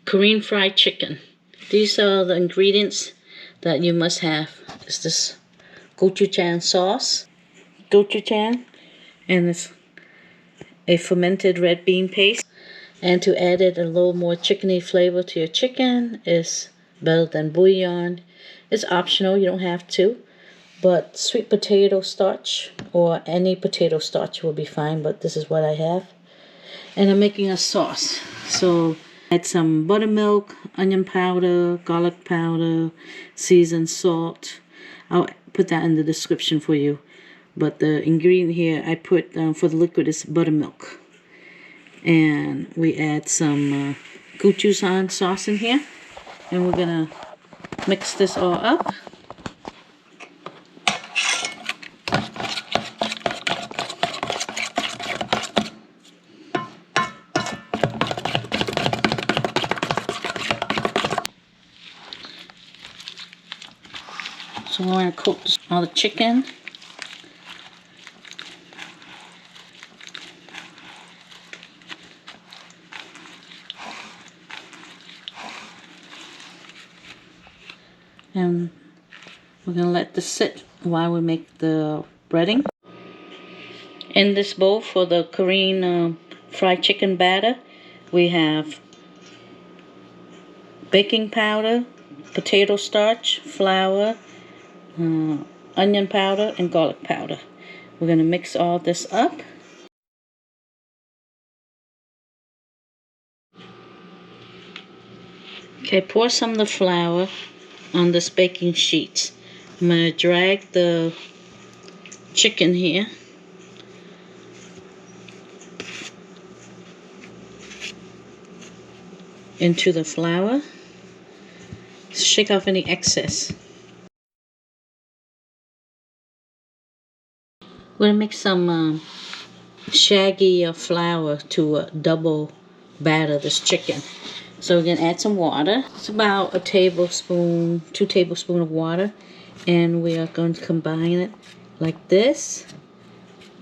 Korean fried chicken. These are the ingredients that you must have. It's this gochujang sauce, gochujang, and it's a fermented red bean paste. And to add it a little more chickeny flavor to your chicken is better than bouillon. It's optional, you don't have to. But sweet potato starch or any potato starch will be fine, but this is what I have. And I'm making a sauce. So add some buttermilk, onion powder, garlic powder, seasoned salt. I'll put that in the description for you. But the ingredient here I put for the liquid is buttermilk. And we add some gochujang sauce in here. And we're going to mix this all up. So we're going to cook all the chicken. And we're going to let this sit while we make the breading. In this bowl for the Korean fried chicken batter, we have baking powder, potato starch, flour, onion powder, and garlic powder. We're going to mix all this up. Okay, pour some of the flour on this baking sheet. I'm going to drag the chicken here into the flour. Shake off any excess. We're going to make some shaggy flour to double batter this chicken. So we're going to add some water. It's about a tablespoon, 2 tablespoons of water. And we are going to combine it like this.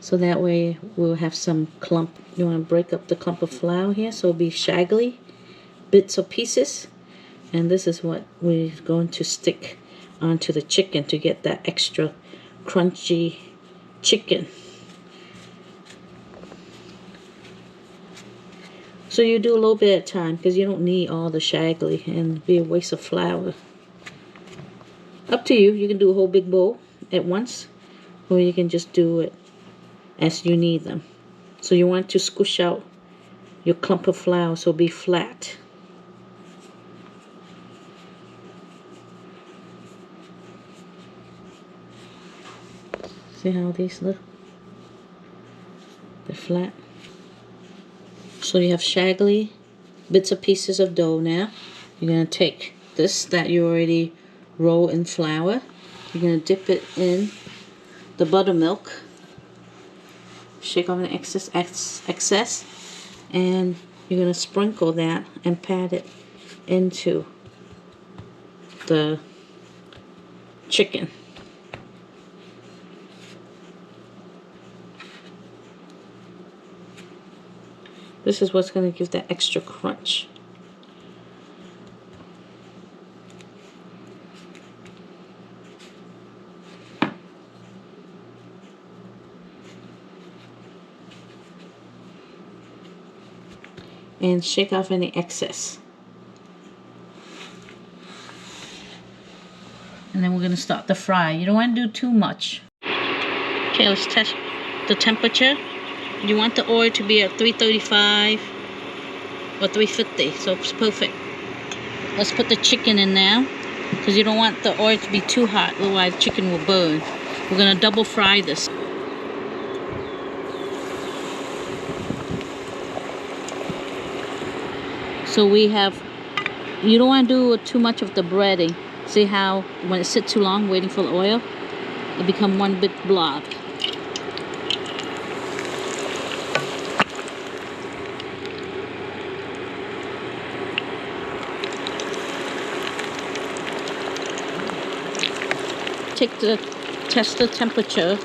So that way we'll have some clump. You want to break up the clump of flour here so it'll be shaggy bits or pieces. And this is what we're going to stick onto the chicken to get that extra crunchy chicken. So you do a little bit at a time because you don't need all the shaggy and be a waste of flour. Up to you. You can do a whole big bowl at once, or you can just do it as you need them. So you want to squish out your clump of flour so it'll be flat. See how these look? They're flat. So you have shaggy bits of pieces of dough now. You're going to take this that you already roll in flour. You're going to dip it in the buttermilk. Shake off the excess. And you're going to sprinkle that and pat it into the chicken. This is what's going to give that extra crunch. And shake off any excess. And then we're going to start the fry. You don't want to do too much. Okay, let's test the temperature. You want the oil to be at 335 or 350, so it's perfect. Let's put the chicken in now because you don't want the oil to be too hot, otherwise the chicken will burn. We're going to double fry this. So we have, you don't want to do too much of the breading. See how when it sits too long waiting for the oil, it becomes one big blob. Test the temperature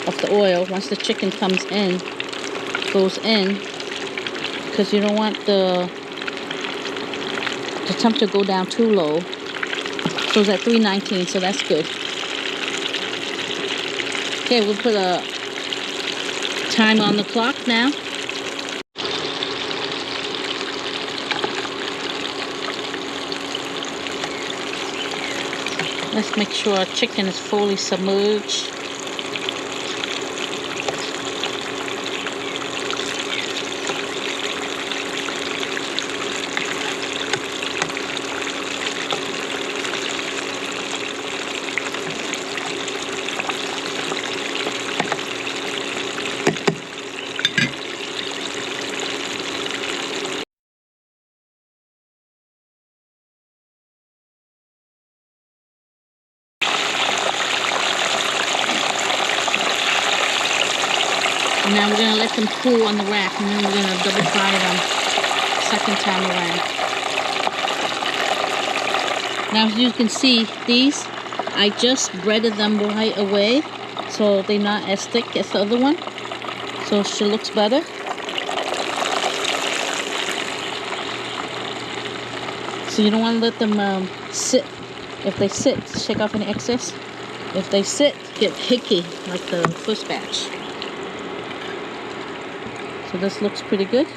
of the oil once the chicken goes in, because you don't want the the temperature go down too low. So it's at 319, so that's good. Okay, we'll put a time on the clock now. Let's make sure our chicken is fully submerged. And now we're going to let them cool on the rack, and then we're going to double fry them second time around. Now as you can see, these, I just breaded them right away, so they're not as thick as the other one. So she looks better. So you don't want to let them sit. If they sit, shake off any excess. If they sit, get hickey like the first batch. So this looks pretty good.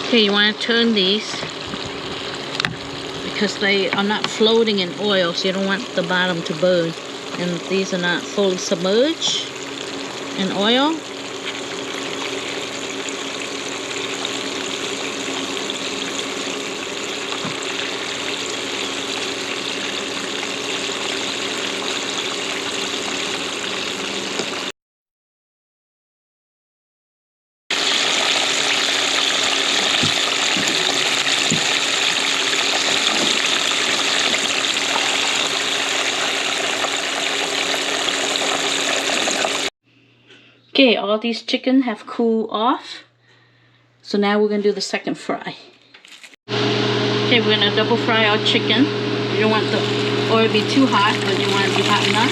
Okay, you want to turn these because they are not floating in oil, so you don't want the bottom to burn. And these are not fully submerged in oil. Okay, all these chicken have cooled off. So now we're going to do the second fry. Okay, we're going to double fry our chicken. You don't want the oil to be too hot, but you want it to be hot enough.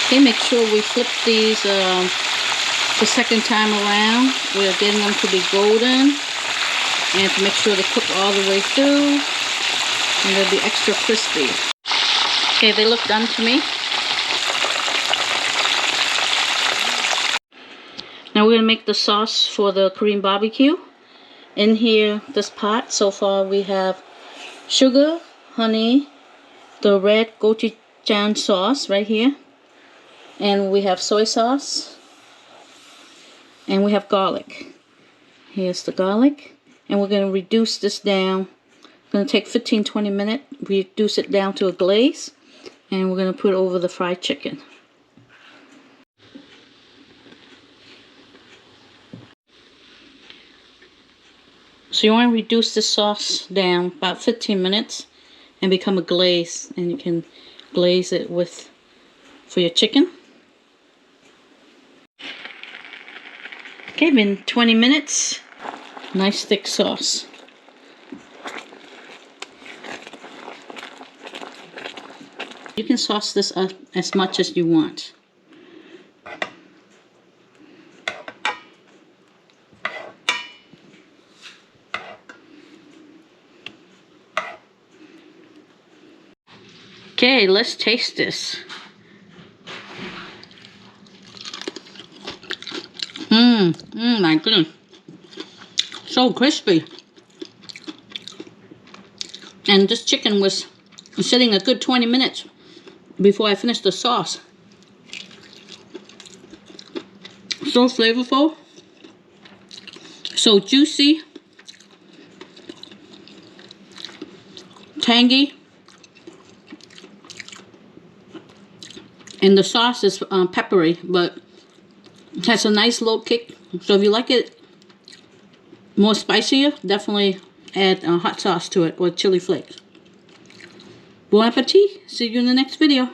Okay, make sure we flip these the second time around. We're getting them to be golden, and to make sure they cook all the way through, and they'll be extra crispy. Okay, they look done to me. Now we're going to make the sauce for the Korean barbecue. In here, this pot, so far we have sugar, honey, the red gochujang sauce right here, and we have soy sauce, and we have garlic. Here's the garlic. And we're going to reduce this down. It's going to take 15-20 minutes. Reduce it down to a glaze. And we're going to put it over the fried chicken. So you want to reduce the sauce down about 15 minutes and become a glaze. And you can glaze it for your chicken. Okay, been 20 minutes. Nice thick sauce. You can sauce this up as much as you want. Okay, let's taste this. My goodness. So crispy. And this chicken was sitting a good 20 minutes before I finished the sauce. So flavorful. So juicy. Tangy. And the sauce is peppery, but it has a nice low kick. So if you like it more spicier, definitely add hot sauce to it or chili flakes. Bon appetit. See you in the next video.